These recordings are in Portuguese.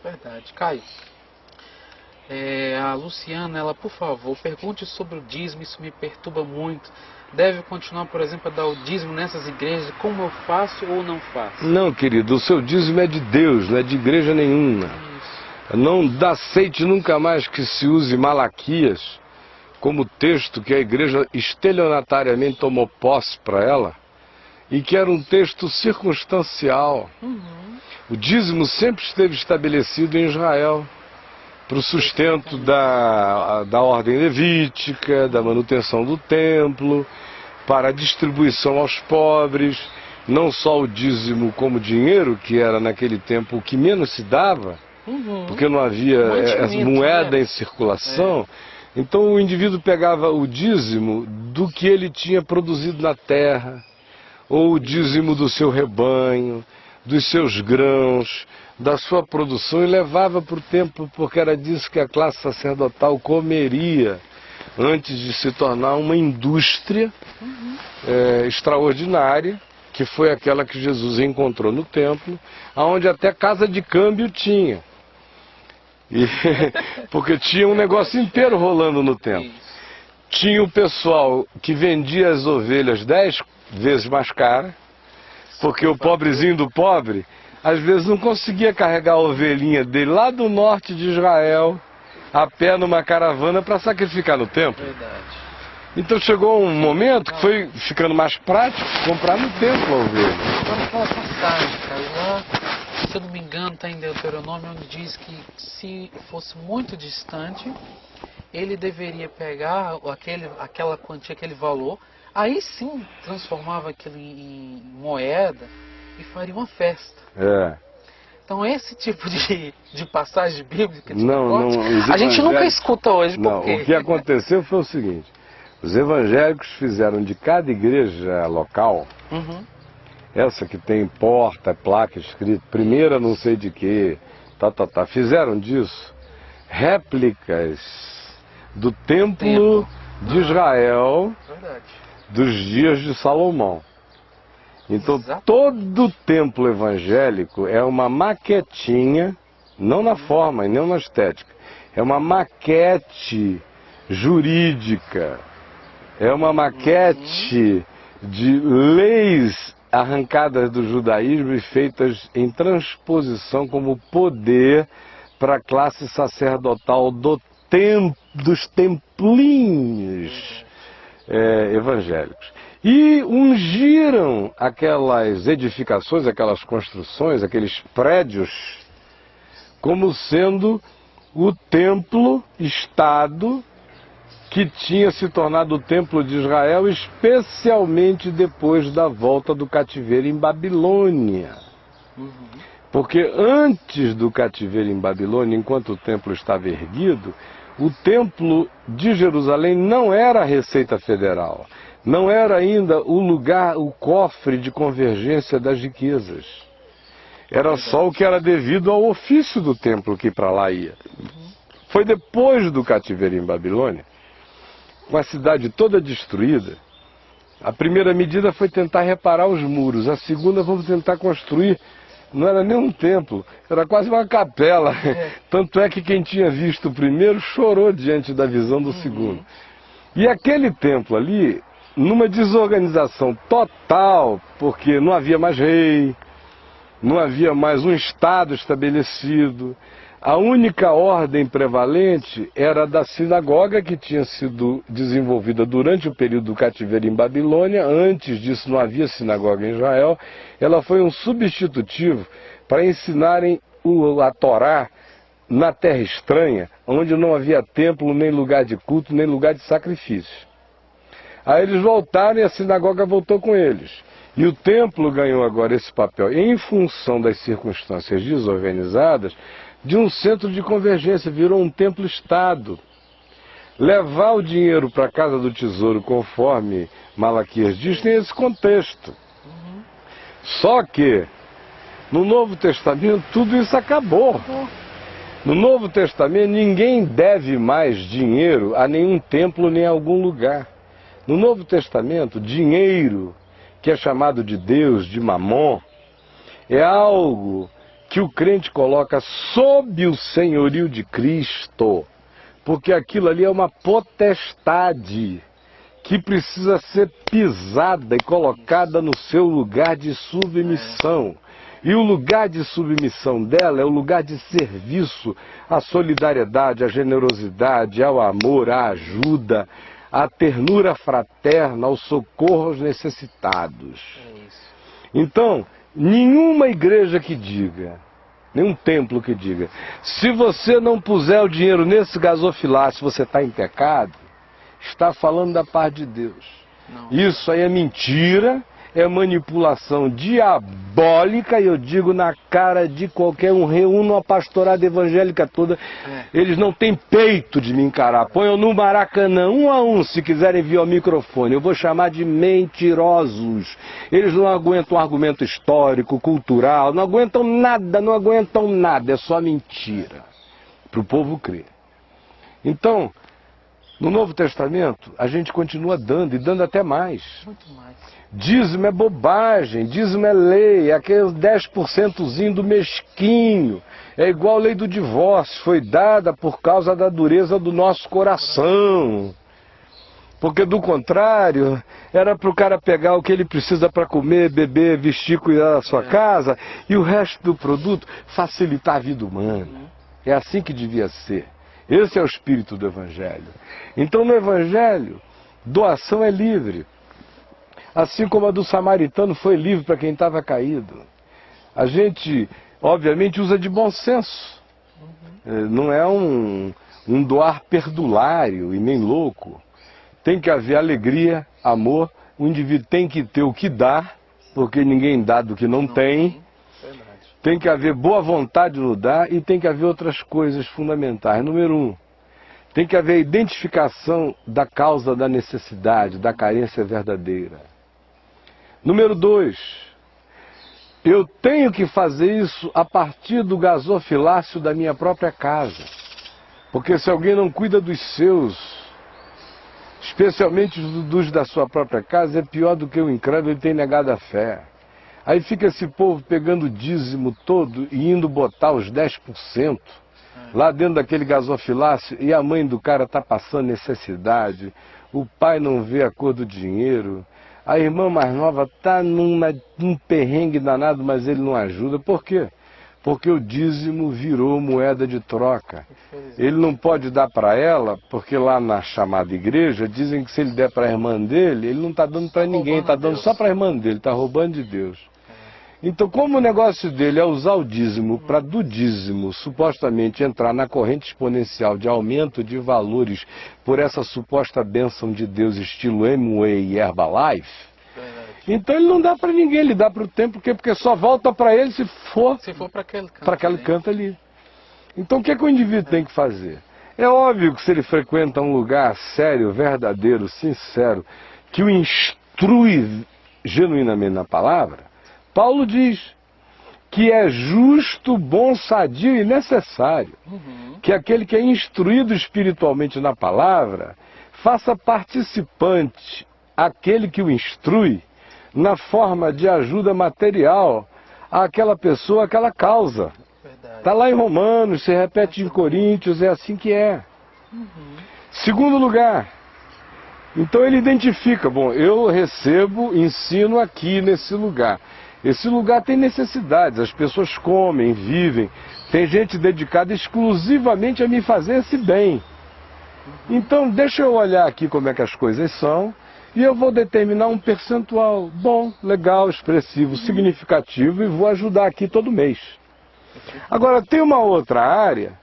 Verdade. Caio, a Luciana, ela, por favor, pergunte sobre o dízimo, isso me perturba muito. Deve continuar, por exemplo, a dar o dízimo nessas igrejas, como eu faço ou não faço? Não, querido, o seu dízimo é de Deus, não é de igreja nenhuma. Isso. Não aceite nunca mais que se use Malaquias como texto que a igreja estelionatariamente tomou posse para ela, e que era um texto circunstancial. O dízimo sempre esteve estabelecido em Israel, para o sustento da ordem levítica, da manutenção do templo, para a distribuição aos pobres, não só o dízimo como dinheiro, que era naquele tempo o que menos se dava, porque não havia moeda em circulação. Então o indivíduo pegava o dízimo do que ele tinha produzido na terra, ou o dízimo do seu rebanho, dos seus grãos, da sua produção, e levava para o templo, porque era disso que a classe sacerdotal comeria, antes de se tornar uma indústria extraordinária, que foi aquela que Jesus encontrou no templo, onde até casa de câmbio tinha. Porque tinha um negócio inteiro rolando no templo. Tinha o pessoal que vendia as ovelhas 10 vezes mais caras, porque o pobrezinho do pobre, às vezes não conseguia carregar a ovelhinha dele lá do norte de Israel, a pé numa caravana para sacrificar no templo. Então chegou um momento que foi ficando mais prático comprar no templo a ovelha. Agora aquela passagem, cara, lá, se eu não me engano, está em Deuteronômio, onde diz que se fosse muito distante, ele deveria pegar aquela quantia, aquele valor, aí sim transformava aquilo em moeda e faria uma festa. Então esse tipo de passagem bíblica, a gente nunca escuta hoje. Não, o que aconteceu foi o seguinte: os evangélicos fizeram de cada igreja local, essa que tem porta, placa escrito, primeira não sei de que, fizeram disso réplicas do templo de Israel dos dias de Salomão. Então todo o templo evangélico é uma maquetinha, não na forma e não na estética, é uma maquete jurídica, é uma maquete de leis arrancadas do judaísmo e feitas em transposição como poder para a classe sacerdotal dos templinhos evangélicos. E ungiram aquelas edificações, aquelas construções, aqueles prédios, como sendo o templo-estado que tinha se tornado o templo de Israel, especialmente depois da volta do cativeiro em Babilônia. Porque antes do cativeiro em Babilônia, enquanto o templo estava erguido, o templo de Jerusalém não era a Receita Federal, não era ainda o lugar, o cofre de convergência das riquezas. Era só o que era devido ao ofício do templo que para lá ia. Foi depois do cativeiro em Babilônia, com a cidade toda destruída, a primeira medida foi tentar reparar os muros, a segunda vamos tentar construir, não era nem um templo, era quase uma capela. Tanto é que quem tinha visto o primeiro chorou diante da visão do segundo. E aquele templo ali, numa desorganização total, porque não havia mais rei, não havia mais um estado estabelecido, a única ordem prevalente era a da sinagoga, que tinha sido desenvolvida durante o período do cativeiro em Babilônia. Antes disso não havia sinagoga em Israel. Ela foi um substitutivo para ensinarem a Torá na terra estranha, onde não havia templo, nem lugar de culto, nem lugar de sacrifício. Aí eles voltaram e a sinagoga voltou com eles. E o templo ganhou agora esse papel, em função das circunstâncias desorganizadas, de um centro de convergência, virou um templo-estado. Levar o dinheiro para a casa do tesouro, conforme Malaquias diz, tem esse contexto. Só que, no Novo Testamento, tudo isso acabou. No Novo Testamento, ninguém deve mais dinheiro a nenhum templo nem a algum lugar. No Novo Testamento, dinheiro, que é chamado de Deus, de Mamon, é algo que o crente coloca sob o senhorio de Cristo, porque aquilo ali é uma potestade que precisa ser pisada e colocada no seu lugar de submissão. E o lugar de submissão dela é o lugar de serviço à solidariedade, à generosidade, ao amor, à ajuda, à ternura fraterna, ao socorro aos necessitados. Então, nenhuma igreja que diga, nenhum templo que diga, se você não puser o dinheiro nesse gasofilácio, você está em pecado, está falando da paz de Deus. Não. Isso aí é mentira, é manipulação diabólica, e eu digo na cara de qualquer um. Reúno a pastorada evangélica toda, eles não têm peito de me encarar. Ponham no Maracanã, um a um, se quiserem vir ao microfone. Eu vou chamar de mentirosos. Eles não aguentam argumento histórico, cultural, não aguentam nada, é só mentira, para o povo crer. Então, no Novo Testamento, a gente continua dando, e dando até mais. Muito mais. Dízimo é bobagem, dízimo é lei, é aquele 10%zinho do mesquinho. É igual a lei do divórcio, foi dada por causa da dureza do nosso coração. Porque do contrário, era para o cara pegar o que ele precisa para comer, beber, vestir, cuidar da sua casa, e o resto do produto facilitar a vida humana. É assim que devia ser. Esse é o espírito do Evangelho. Então no Evangelho, doação é livre. Assim como a do samaritano foi livre para quem estava caído. A gente, obviamente, usa de bom senso. Não é um doar perdulário e nem louco. Tem que haver alegria, amor. O indivíduo tem que ter o que dá, porque ninguém dá do que não tem. Tem que haver boa vontade no dar, e tem que haver outras coisas fundamentais. Número 1, tem que haver identificação da causa da necessidade, da carência verdadeira. Número 2, eu tenho que fazer isso a partir do gasofilácio da minha própria casa. Porque se alguém não cuida dos seus, especialmente dos da sua própria casa, é pior do que o incrédulo, ele tem negado a fé. Aí fica esse povo pegando o dízimo todo e indo botar os 10% lá dentro daquele gasofilácio, e a mãe do cara está passando necessidade, o pai não vê a cor do dinheiro, a irmã mais nova está num perrengue danado, mas ele não ajuda. Por quê? Porque o dízimo virou moeda de troca. Ele não pode dar para ela, porque lá na chamada igreja dizem que se ele der para a irmã dele, ele não está dando para ninguém, está dando só para a irmã dele, está roubando de Deus. Então, como o negócio dele é usar o dízimo para do dízimo supostamente entrar na corrente exponencial de aumento de valores por essa suposta bênção de Deus estilo Amway e Herbalife, então ele não dá para ninguém, ele dá para o templo, porque só volta para ele se for para aquele canto ali. Então o que é que o indivíduo tem que fazer? É óbvio que se ele frequenta um lugar sério, verdadeiro, sincero, que o instrui genuinamente na palavra, Paulo diz que é justo, bom, sadio e necessário que aquele que é instruído espiritualmente na palavra faça participante aquele que o instrui na forma de ajuda material àquela pessoa, àquela causa. Está lá em Romanos, se repete em Coríntios, é assim que é. Segundo lugar, então ele identifica, bom, eu recebo ensino aqui nesse lugar. Esse lugar tem necessidades, as pessoas comem, vivem, tem gente dedicada exclusivamente a me fazer esse bem. Então deixa eu olhar aqui como é que as coisas são, e eu vou determinar um percentual bom, legal, expressivo, significativo, e vou ajudar aqui todo mês. Agora tem uma outra área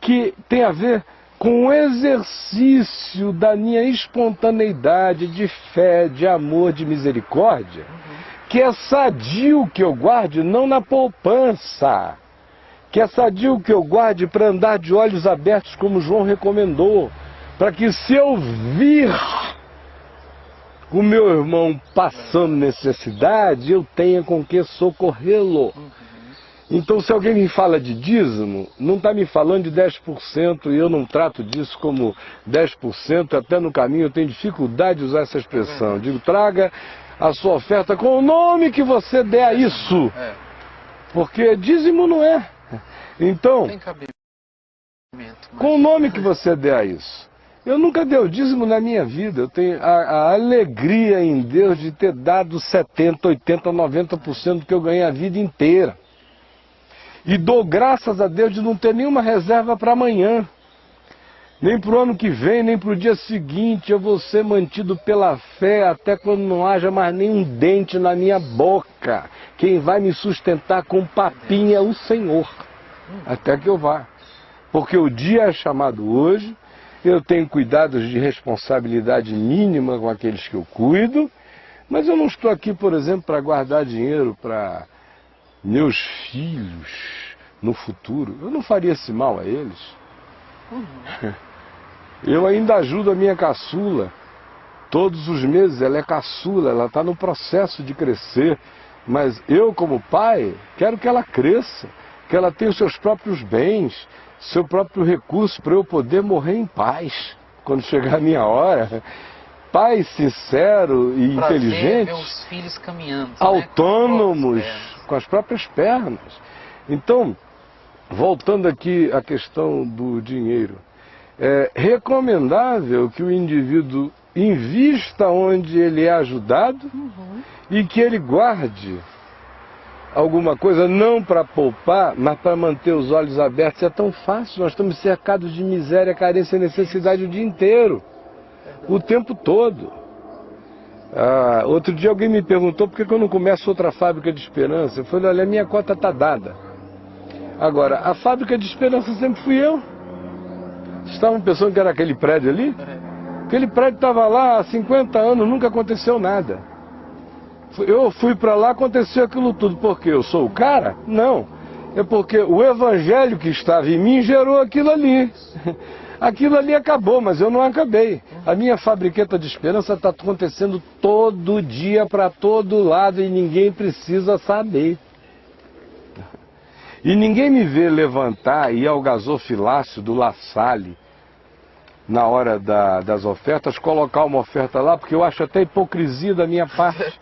que tem a ver com o exercício da minha espontaneidade de fé, de amor, de misericórdia, que é sadio que eu guarde não na poupança, que é sadio que eu guarde para andar de olhos abertos, como João recomendou, para que se eu vir o meu irmão passando necessidade, eu tenha com que socorrê-lo. Então, se alguém me fala de dízimo, não está me falando de 10%, e eu não trato disso como 10%, até no caminho eu tenho dificuldade de usar essa expressão. Digo, traga a sua oferta com o nome que você der a isso. Porque dízimo não é. Então, Tem cabimento. com o nome que você der a isso. Eu nunca dei o dízimo na minha vida. Eu tenho a alegria em Deus de ter dado 70%, 80%, 90% do que eu ganhei a vida inteira. E dou graças a Deus de não ter nenhuma reserva para amanhã. Nem para o ano que vem, nem para o dia seguinte. Eu vou ser mantido pela fé até quando não haja mais nenhum dente na minha boca. Quem vai me sustentar com papinha é o Senhor. Até que eu vá. Porque o dia é chamado hoje. Eu tenho cuidados de responsabilidade mínima com aqueles que eu cuido. Mas eu não estou aqui, por exemplo, para guardar dinheiro para meus filhos no futuro. Eu não faria esse mal a eles. Eu ainda ajudo a minha caçula. Todos os meses ela é caçula, ela está no processo de crescer. Mas eu, como pai, quero que ela cresça, que ela tenha os seus próprios bens, seu próprio recurso para eu poder morrer em paz. Quando chegar a minha hora, pai sincero e inteligente, ver os filhos caminhando, autônomos, com as próprias pernas. Então, voltando aqui à questão do dinheiro, é recomendável que o indivíduo invista onde ele é ajudado e que ele guarde alguma coisa, não para poupar, mas para manter os olhos abertos. É tão fácil, nós estamos cercados de miséria, carência e necessidade o dia inteiro, o tempo todo. Outro dia alguém me perguntou por que eu não começo outra fábrica de esperança. Eu falei, olha, a minha cota está dada. Agora, a fábrica de esperança sempre fui eu. Vocês estavam pensando que era aquele prédio ali? Aquele prédio estava lá há 50 anos, nunca aconteceu nada. Eu fui para lá, aconteceu aquilo tudo. Por quê? Eu sou o cara? Não. É porque o evangelho que estava em mim gerou aquilo ali. Aquilo ali acabou, mas eu não acabei. A minha fabriqueta de esperança está acontecendo todo dia, para todo lado, e ninguém precisa saber. E ninguém me vê levantar e ir ao gasofilácio do La Salle, na hora das ofertas, colocar uma oferta lá, porque eu acho até hipocrisia da minha parte.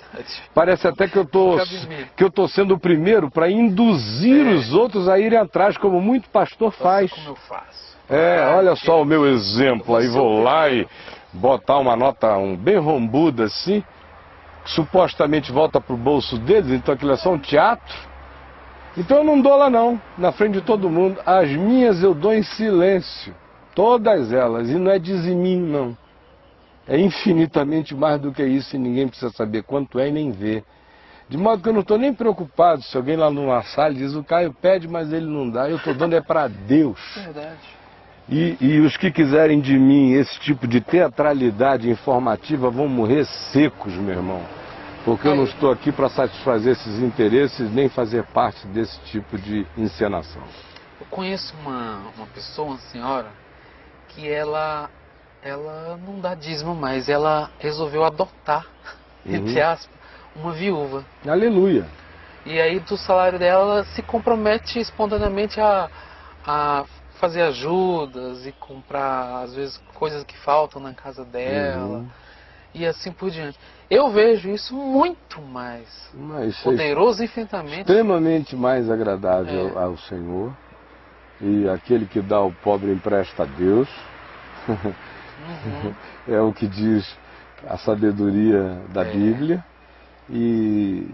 Parece até que eu tô sendo o primeiro para induzir os outros a irem atrás, como muito pastor faz. Como eu faço. Olha só o meu exemplo, aí vou lá e botar uma nota bem rombuda assim, que supostamente volta pro bolso deles, então aquilo é só um teatro. Então eu não dou lá não, na frente de todo mundo. As minhas eu dou em silêncio, todas elas, e não é diziminho não. É infinitamente mais do que isso e ninguém precisa saber quanto é e nem ver. De modo que eu não estou nem preocupado se alguém lá numa sala diz, o Caio pede, mas ele não dá. Eu estou dando é para Deus. Verdade. E os que quiserem de mim esse tipo de teatralidade informativa vão morrer secos, meu irmão. Porque eu não estou aqui para satisfazer esses interesses, nem fazer parte desse tipo de encenação. Eu conheço uma pessoa, uma senhora, que ela não dá dízimo mais, ela resolveu adotar, entre aspas, uma viúva. Aleluia. E aí do salário dela, ela se compromete espontaneamente a fazer ajudas e comprar, às vezes, coisas que faltam na casa dela. E assim por diante. Eu vejo isso muito mais poderoso infinitamente. Extremamente mais agradável ao Senhor. E aquele que dá ao pobre empresta a Deus. É o que diz a sabedoria da Bíblia. E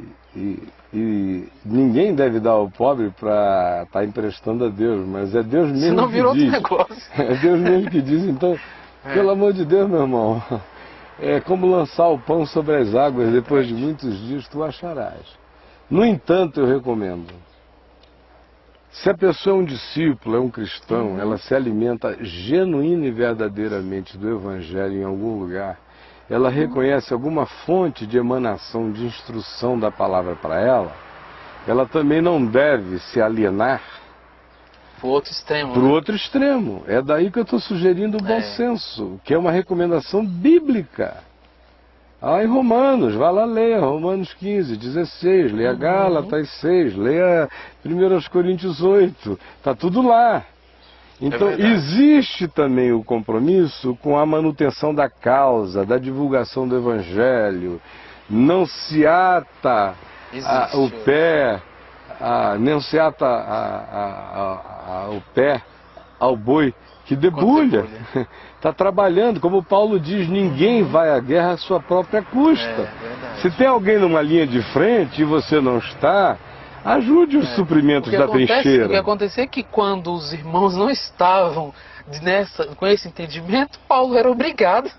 ninguém deve dar ao pobre para estar emprestando a Deus, mas é Deus mesmo Senão que virou diz. outro negócio. É Deus mesmo que diz. Então, pelo amor de Deus, meu irmão, é como lançar o pão sobre as águas, depois de muitos dias tu acharás. No entanto, eu recomendo, se a pessoa é um discípulo, é um cristão, ela se alimenta genuína e verdadeiramente do Evangelho em algum lugar, ela reconhece alguma fonte de emanação, de instrução da palavra para ela também não deve se alienar Pro outro extremo. Pro outro extremo. É daí que eu estou sugerindo o bom senso, que é uma recomendação bíblica. Em Romanos, vá lá ler, Romanos 15, 16, leia Gálatas 6, leia 1 Coríntios 8, está tudo lá. Então, existe também o compromisso com a manutenção da causa, da divulgação do Evangelho. Não se ata o pé nem se ata ao pé, ao boi que debulha. Está trabalhando, como Paulo diz, ninguém vai à guerra à sua própria custa. Se tem alguém numa linha de frente e você não está, ajude os suprimentos da trincheira. O que aconteceu é que quando os irmãos não estavam com esse entendimento, Paulo era obrigado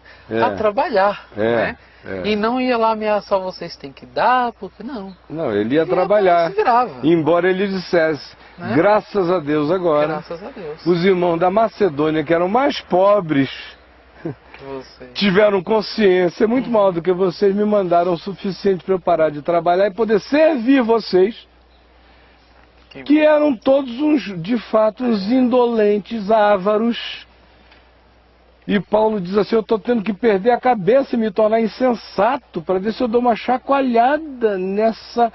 a trabalhar, né? E não ia lá ameaçar, vocês têm que dar, porque não. Não, ele ia trabalhar, embora ele dissesse, graças a Deus agora, os irmãos da Macedônia, que eram mais pobres, tiveram consciência, muito maior do que vocês, me mandaram o suficiente para eu parar de trabalhar e poder servir vocês, que eram todos de fato uns indolentes, ávaros. E Paulo diz assim, eu estou tendo que perder a cabeça e me tornar insensato para ver se eu dou uma chacoalhada nessa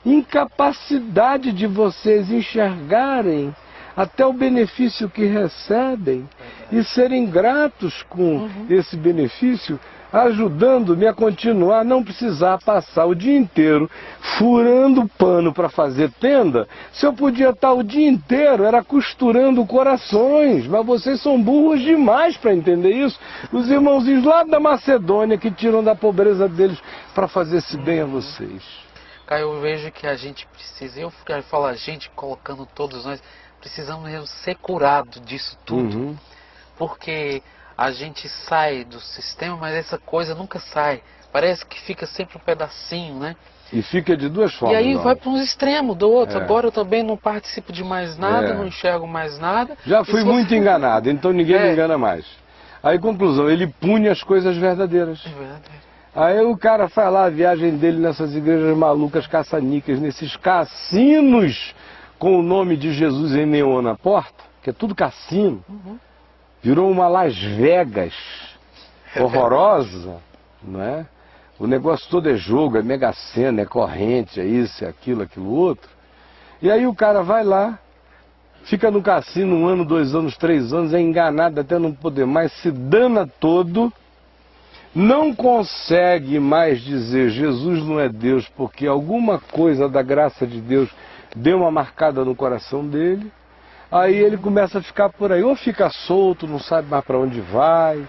incapacidade de vocês enxergarem até o benefício que recebem e serem gratos com esse benefício, ajudando-me a continuar a não precisar passar o dia inteiro furando pano para fazer tenda, se eu podia estar o dia inteiro era costurando corações, mas vocês são burros demais para entender isso. Os irmãozinhos lá da Macedônia que tiram da pobreza deles para fazer esse bem a vocês. Caio, eu vejo que a gente precisa, eu quero falar a gente, colocando todos nós, precisamos mesmo ser curados disso tudo, porque a gente sai do sistema, mas essa coisa nunca sai. Parece que fica sempre um pedacinho, né? E fica de duas formas. E aí vai para um extremo do outro. Agora eu também não participo de mais nada, não enxergo mais nada. Já fui muito enganado, então ninguém me engana mais. Aí, conclusão, ele pune as coisas verdadeiras. É verdade. Aí o cara faz lá a viagem dele nessas igrejas malucas, caça-níqueis, nesses cassinos com o nome de Jesus em neon na porta, que é tudo cassino. Virou uma Las Vegas horrorosa, não é? O negócio todo é jogo, é mega-sena, é corrente, é isso, é aquilo, aquilo outro. E aí o cara vai lá, fica no cassino 1 ano, 2 anos, 3 anos, é enganado até não poder mais, se dana todo, não consegue mais dizer Jesus não é Deus, porque alguma coisa da graça de Deus deu uma marcada no coração dele. Aí ele começa a ficar por aí, ou fica solto, não sabe mais para onde vai,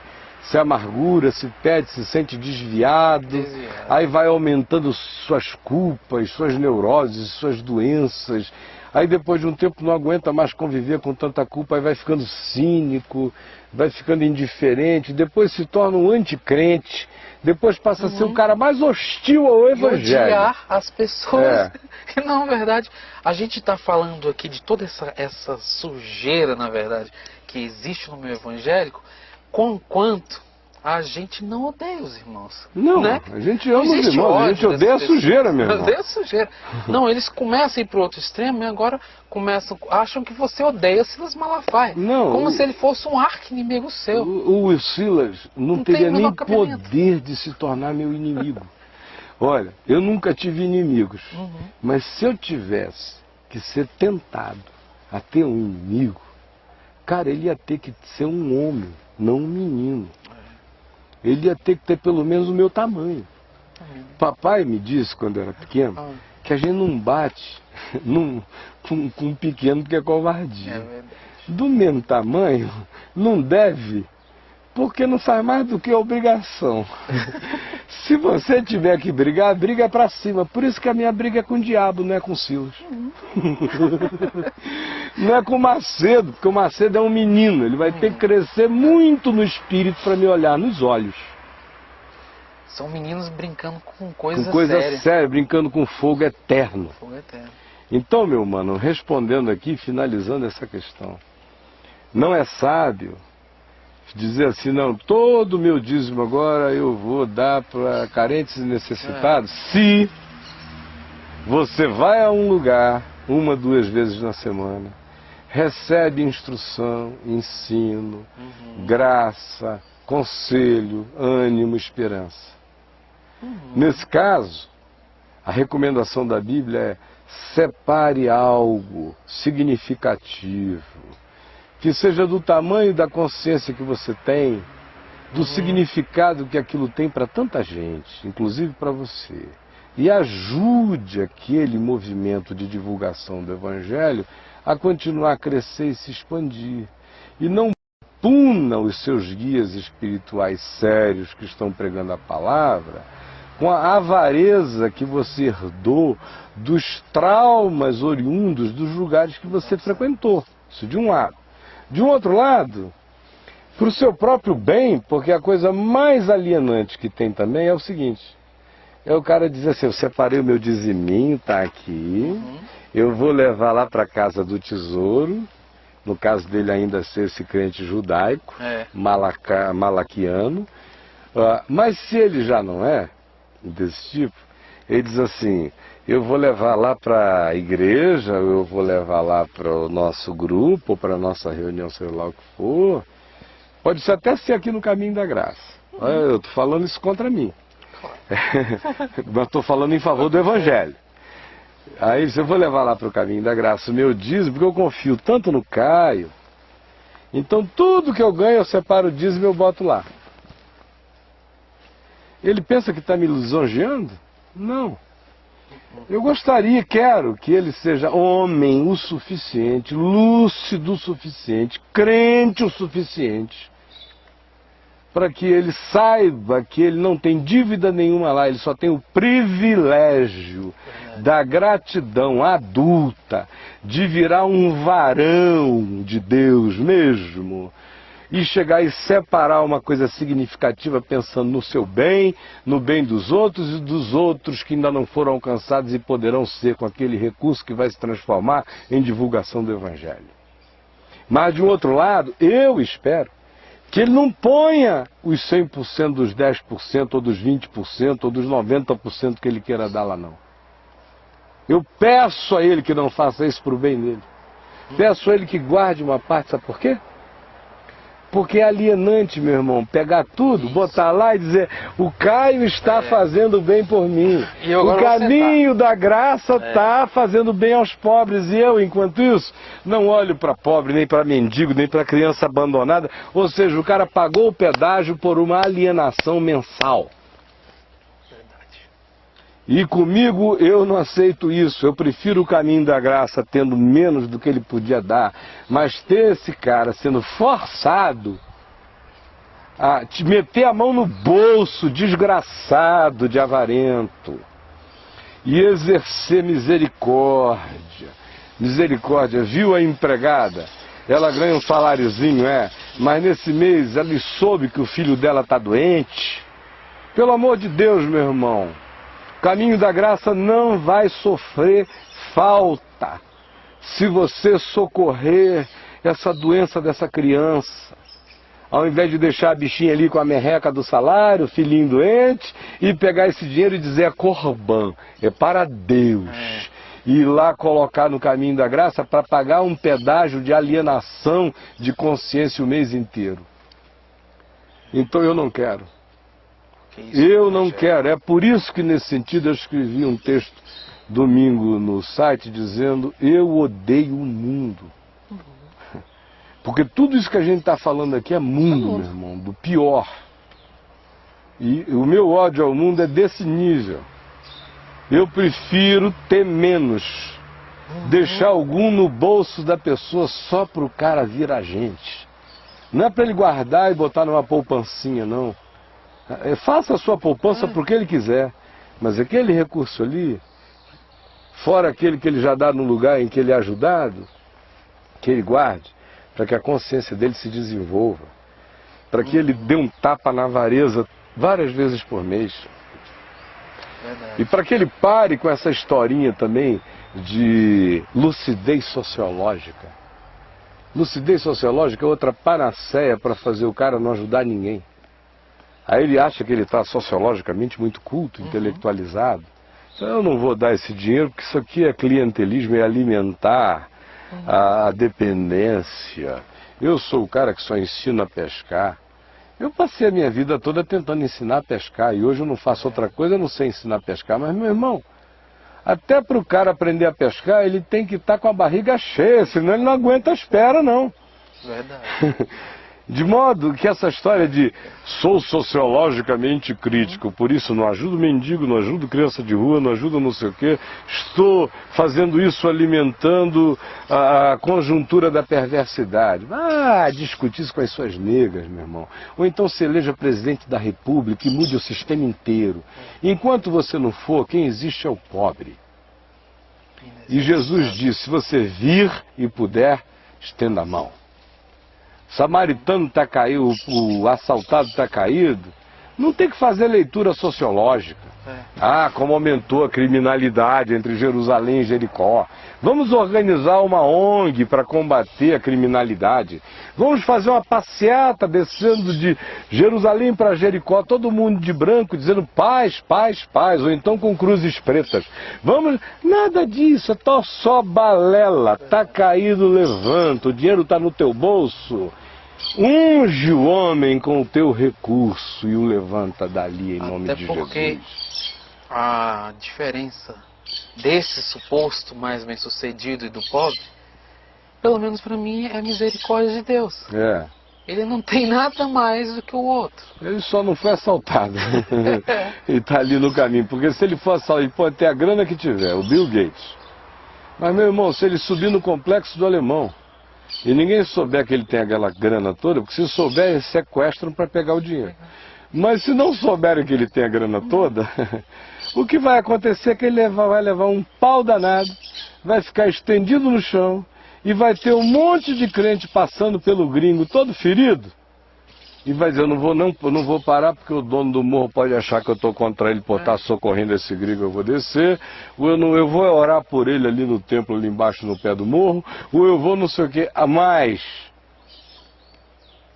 se amargura, se perde, se sente desviado. Aí vai aumentando suas culpas, suas neuroses, suas doenças. Aí depois de um tempo não aguenta mais conviver com tanta culpa, aí vai ficando cínico, vai ficando indiferente, depois se torna um anticrente, depois passa a ser o cara mais hostil ao evangelho. E odiar as pessoas. Que não, na verdade, a gente está falando aqui de toda essa sujeira, na verdade, que existe no meio evangélico, quanto a gente não odeia os irmãos. Não, né? A gente ama os irmãos, a gente odeia a sujeira mesmo. Odeia a sujeira. Não, eles começam a ir para o outro extremo e agora acham que você odeia Silas Malafaia. Não, como se ele fosse um arqui-inimigo seu. O Silas não teria nem poder de se tornar meu inimigo. Olha, eu nunca tive inimigos, mas se eu tivesse que ser tentado a ter um inimigo, cara, ele ia ter que ser um homem, não um menino. Ele ia ter que ter pelo menos o meu tamanho. Papai me disse, quando eu era pequeno, que a gente não bate com um pequeno porque é covardia. Do mesmo tamanho, não deve, porque não faz mais do que obrigação. Se você tiver que brigar, briga pra cima. Por isso que a minha briga é com o diabo, não é com o Silas. Não é com o Macedo, porque o Macedo é um menino. Ele vai ter que crescer muito no espírito para me olhar nos olhos. São meninos brincando com coisa séria, brincando com fogo eterno. Fogo eterno. Então, meu mano, respondendo aqui, finalizando essa questão. Não é sábio dizer assim, não, todo o meu dízimo agora eu vou dar para carentes e necessitados. Se você vai a um lugar 1, 2 vezes na semana, recebe instrução, ensino, graça, conselho, ânimo, esperança. Nesse caso, a recomendação da Bíblia é separe algo significativo, que seja do tamanho da consciência que você tem, do significado que aquilo tem para tanta gente, inclusive para você. e ajude aquele movimento de divulgação do Evangelho a continuar a crescer e se expandir. E não puna os seus guias espirituais sérios que estão pregando a palavra com a avareza que você herdou dos traumas oriundos dos lugares que você frequentou. Isso de um lado. De um outro lado, para o seu próprio bem, porque a coisa mais alienante que tem também é o seguinte: é o cara dizer assim, eu separei o meu diziminho, tá aqui, eu vou levar lá para a casa do tesouro, no caso dele ainda ser esse crente judaico, malaquiano, mas se ele já não é desse tipo, ele diz assim, eu vou levar lá para a igreja, eu vou levar lá para o nosso grupo, para a nossa reunião, sei lá o que for, pode até ser aqui no Caminho da Graça. Eu estou falando isso contra mim. Mas estou falando em favor do Evangelho. Aí eu vou levar lá para o Caminho da Graça o meu dízimo, porque eu confio tanto no Caio. Então tudo que eu ganho eu separo o dízimo e eu boto lá. Ele pensa que está me lisonjeando? Não. Eu gostaria, quero que ele seja homem o suficiente, lúcido o suficiente, crente o suficiente, para que ele saiba que ele não tem dívida nenhuma lá, ele só tem o privilégio da gratidão adulta, de virar um varão de Deus mesmo, e chegar e separar uma coisa significativa pensando no seu bem, no bem dos outros e dos outros que ainda não foram alcançados e poderão ser com aquele recurso que vai se transformar em divulgação do Evangelho. Mas de um outro lado, eu espero que ele não ponha os 100% dos 10% ou dos 20% ou dos 90% que ele queira dar lá não. Eu peço a ele que não faça isso para o bem dele. Peço a ele que guarde uma parte, sabe por quê? Porque é alienante, meu irmão, pegar tudo, botar lá e dizer, o Caio está fazendo bem por mim. O caminho da graça está fazendo bem aos pobres. E eu, enquanto isso, não olho para pobre, nem para mendigo, nem para criança abandonada. Ou seja, o cara pagou o pedágio por uma alienação mensal. E comigo eu não aceito isso, eu prefiro o caminho da graça tendo menos do que ele podia dar, mas ter esse cara sendo forçado a te meter a mão no bolso, desgraçado de avarento, e exercer misericórdia. Misericórdia, viu a empregada? Ela ganha um saláriozinho, mas nesse mês ela soube que o filho dela está doente. Pelo amor de Deus, meu irmão. O caminho da graça não vai sofrer falta se você socorrer essa doença dessa criança. Ao invés de deixar a bichinha ali com a merreca do salário, o filhinho doente, e pegar esse dinheiro e dizer é corban, é para Deus. E ir lá colocar no caminho da graça para pagar um pedágio de alienação de consciência o mês inteiro. Então eu não quero. Eu não quero. É por isso que nesse sentido eu escrevi um texto domingo no site dizendo eu odeio o mundo. Porque tudo isso que a gente está falando aqui é mundo, meu irmão, do pior. E o meu ódio ao mundo é desse nível. Eu prefiro ter menos, deixar algum no bolso da pessoa só para o cara vir a gente. Não é para ele guardar e botar numa poupancinha, não. Faça a sua poupança para o que ele quiser, mas aquele recurso ali, fora aquele que ele já dá no lugar em que ele é ajudado, que ele guarde, para que a consciência dele se desenvolva, para que ele dê um tapa na avareza várias vezes por mês. E para que ele pare com essa historinha também de lucidez sociológica. Lucidez sociológica é outra panaceia para fazer o cara não ajudar ninguém. Aí ele acha que ele está sociologicamente muito culto, intelectualizado. Então eu não vou dar esse dinheiro, porque isso aqui é clientelismo, é alimentar a dependência. Eu sou o cara que só ensina a pescar. Eu passei a minha vida toda tentando ensinar a pescar, e hoje eu não faço outra coisa, eu não sei ensinar a pescar. Mas, meu irmão, até para o cara aprender a pescar, ele tem que estar com a barriga cheia, senão ele não aguenta a espera, não. Verdade. De modo que essa história de sou sociologicamente crítico, por isso não ajudo mendigo, não ajudo criança de rua, não ajudo não sei o quê, estou fazendo isso alimentando a conjuntura da perversidade. Discutir isso com as suas negras, meu irmão. Ou então se eleja presidente da República e mude o sistema inteiro. Enquanto você não for, quem existe é o pobre. E Jesus disse, se você vir e puder, estenda a mão. O samaritano está caído, o assaltado está caído, não tem que fazer leitura sociológica. Como aumentou a criminalidade entre Jerusalém e Jericó. Vamos organizar uma ONG para combater a criminalidade. Vamos fazer uma passeata descendo de Jerusalém para Jericó, todo mundo de branco, dizendo paz, paz, paz, ou então com cruzes pretas. Vamos, nada disso, é só balela. Está caído, levanta, o dinheiro está no teu bolso. Unge o homem com o teu recurso e o levanta dali em nome de Jesus. Até porque a diferença desse suposto mais bem-sucedido e do pobre, pelo menos para mim, é a misericórdia de Deus. Ele não tem nada mais do que o outro. Ele só não foi assaltado. Ele está ali no caminho. Porque se ele for assaltado, ele pode ter a grana que tiver, o Bill Gates. Mas, meu irmão, se ele subir no complexo do Alemão, e ninguém souber que ele tem aquela grana toda, porque se souber, eles sequestram para pegar o dinheiro. Mas se não souberem que ele tem a grana toda, o que vai acontecer é que ele vai levar um pau danado, vai ficar estendido no chão, e vai ter um monte de crente passando pelo gringo todo ferido, e vai dizer, eu não vou parar porque o dono do morro pode achar que eu estou contra ele por estar socorrendo esse gringo, eu vou descer, ou eu vou orar por ele ali no templo, ali embaixo no pé do morro, ou eu vou não sei o que. A mais,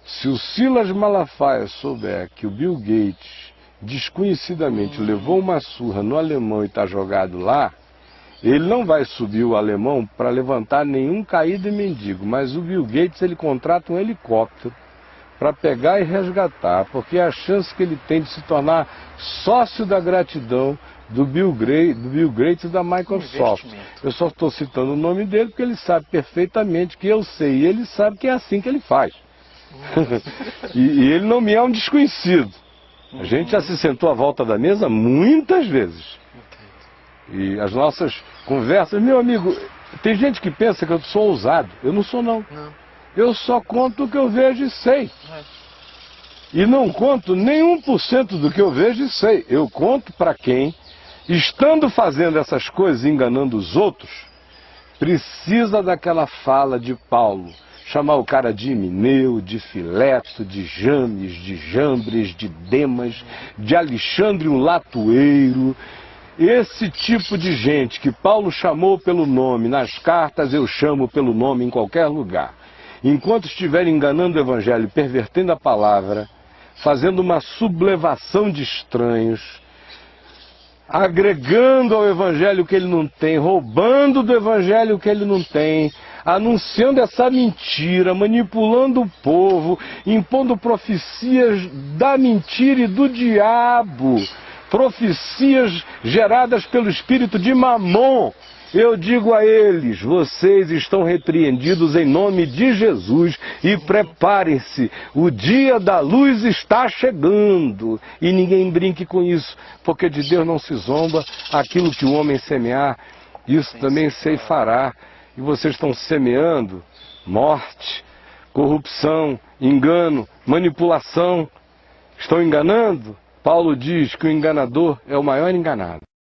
se o Silas Malafaia souber que o Bill Gates desconhecidamente levou uma surra no alemão e está jogado lá, ele não vai subir o alemão para levantar nenhum caído e mendigo, mas o Bill Gates ele contrata um helicóptero para pegar e resgatar, porque é a chance que ele tem de se tornar sócio da gratidão do Bill Gates e da Microsoft. Eu só estou citando o nome dele porque ele sabe perfeitamente que eu sei, e ele sabe que é assim que ele faz. e ele não me é um desconhecido. A gente já se sentou à volta da mesa muitas vezes. E as nossas conversas, meu amigo, tem gente que pensa que eu sou ousado. Eu não sou, não. Eu só conto o que eu vejo e sei. E não conto nem 1% do que eu vejo e sei. Eu conto para quem, estando fazendo essas coisas, enganando os outros, precisa daquela fala de Paulo. Chamar o cara de Himeneu, de Fileto, de James, de Jambres, de Demas, de Alexandre o Latueiro. Esse tipo de gente que Paulo chamou pelo nome, nas cartas eu chamo pelo nome em qualquer lugar. Enquanto estiver enganando o evangelho, pervertendo a palavra, fazendo uma sublevação de estranhos, agregando ao evangelho o que ele não tem, roubando do evangelho o que ele não tem, anunciando essa mentira, manipulando o povo, impondo profecias da mentira e do diabo, profecias geradas pelo espírito de Mamon. Eu digo a eles, vocês estão repreendidos em nome de Jesus e preparem-se, o dia da luz está chegando. E ninguém brinque com isso, porque de Deus não se zomba, aquilo que o homem semear, isso também ceifará. E vocês estão semeando morte, corrupção, engano, manipulação. Estão enganando? Paulo diz que o enganador é o maior enganado.